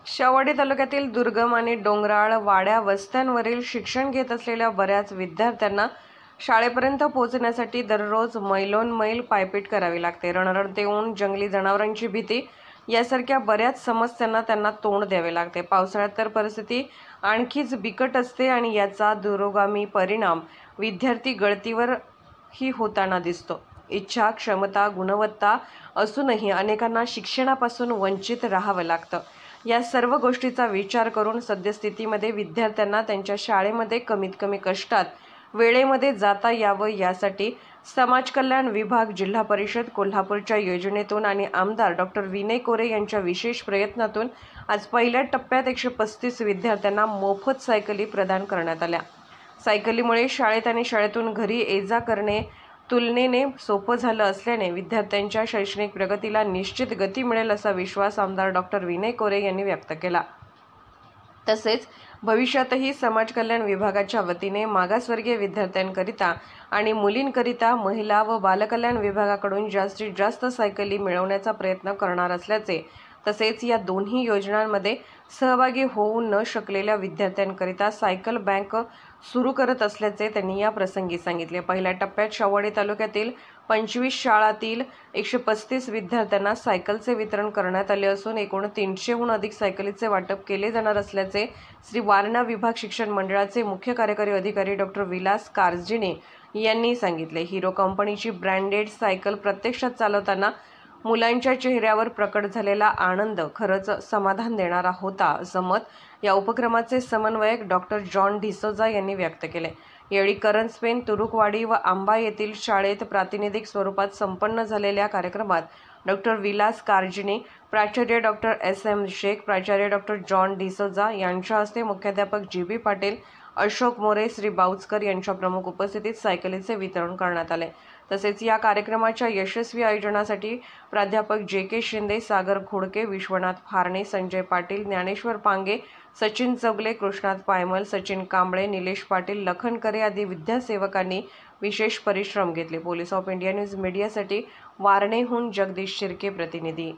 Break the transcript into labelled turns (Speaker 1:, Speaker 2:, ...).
Speaker 1: शेवडी तालुक्यातील दुर्गम आणि डोंगराळ वाड्या वस्त्यांवरील शिक्षण घेत असलेल्या बऱ्याच विद्यार्थ्यांना शाळेपर्यंत पोहोचण्यासाठी दररोज मैलोनमैल पायपीट करावी लागते। रणरणते ऊन, जंगली जनावरांची भीती यासारख्या बऱ्याच समस्यांना त्यांना तोंड द्यावे लागते। पावसाळ्यात तर परिस्थिती आणखीच बिकट असते आणि याचा दूरगामी परिणाम विद्यार्थी गळतीवर ही होताना दिसतो। इच्छा, क्षमता, गुणवत्ता असूनही अनेकांना शिक्षणापासून वंचित राहावं लागतं। या सर्व गोष्टीचा विचार करून सद्यस्थितीमध्ये विद्यार्थ्यांना त्यांच्या शाळेमध्ये कमीत कमी कष्टात वेळेमध्ये जाता यावं यासाठी समाज कल्याण विभाग, जिल्हा परिषद कोल्हापूरच्या योजनेतून आणि आमदार डॉक्टर विनय कोरे यांच्या विशेष प्रयत्नातून आज पहिल्या टप्प्यात 135 विद्यार्थ्यांना मोफत सायकली प्रदान करण्यात आल्या। सायकलीमुळे शाळेत आणि शाळेतून घरी ये-जा करणे तुलनेने सोपं झालं असल्याने विद्यार्थ्यांच्या शैक्षणिक प्रगतीला निश्चित गती मिळेल असा विश्वास आमदार डॉक्टर विनय कोरे यांनी व्यक्त केला। तसेच भविष्यातही समाज कल्याण विभागाच्या वतीने मागासवर्गीय विद्यार्थ्यांकरिता आणि मुलींकरिता महिला व बालकल्याण विभागाकडून जास्तीत जास्त सायकली मिळवण्याचा प्रयत्न करणार असल्याचे, तसेच या दोन्ही योजनांमध्ये सहभागी होऊ न शकलेल्या विद्यार्थ्यांकरिता सायकल बँक सुरू करत असल्याचे त्यांनी या प्रसंगी सांगितले। पहिल्या टप्प्यात शेवडी तालुक्यातील 25 शाळांतील 135 विद्यार्थ्यांना सायकलचे वितरण करण्यात आले असून एकूण 300हून अधिक सायकलीचे वाटप केले जाणार असल्याचे श्री वारणा विभाग शिक्षण मंडळाचे मुख्य कार्यकारी अधिकारी डॉक्टर विलास कारजिणे यांनी सांगितले। हिरो कंपनीची ब्रँडेड सायकल प्रत्यक्षात चालवताना मुलांच्या चेहऱ्यावर प्रकट झालेला आनंद खरंच समाधान देणारा होता, असं मत या उपक्रमाचे समन्वयक डॉक्टर जॉन डिसोजा यांनी व्यक्त केले। यावेळी करंजपेन, तुरुकवाडी व आंबा येथील शाळेत प्रातिनिधिक स्वरूपात संपन्न झालेल्या कार्यक्रमात डॉक्टर विलास कारजिणे, प्राचार्य डॉक्टर SM शेख, प्राचार्य डॉक्टर जॉन डिसोजा यांच्या हस्ते मुख्याध्यापक GB पाटील, अशोक मोरे, श्री बाऊचकर यांच्या प्रमुख उपस्थितीत सायकलीचे वितरण करण्यात आले। तसेच या कार्यक्रमाच्या यशस्वी आयोजनासाठी प्राध्यापक JK शिंदे, सागर खोडके, विश्वनाथ फारणे, संजय पाटील, ज्ञानेश्वर पांगे, सचिन चौगले, कृष्णात पायमल, सचिन कांबळे, निलेश पाटील, लखन करे आदी विद्यासेवकांनी विशेष परिश्रम घेतले। पोलीस ऑफ इंडिया न्यूज मीडियासाठी वारणेहून जगदीश शिर्के प्रतिनिधी।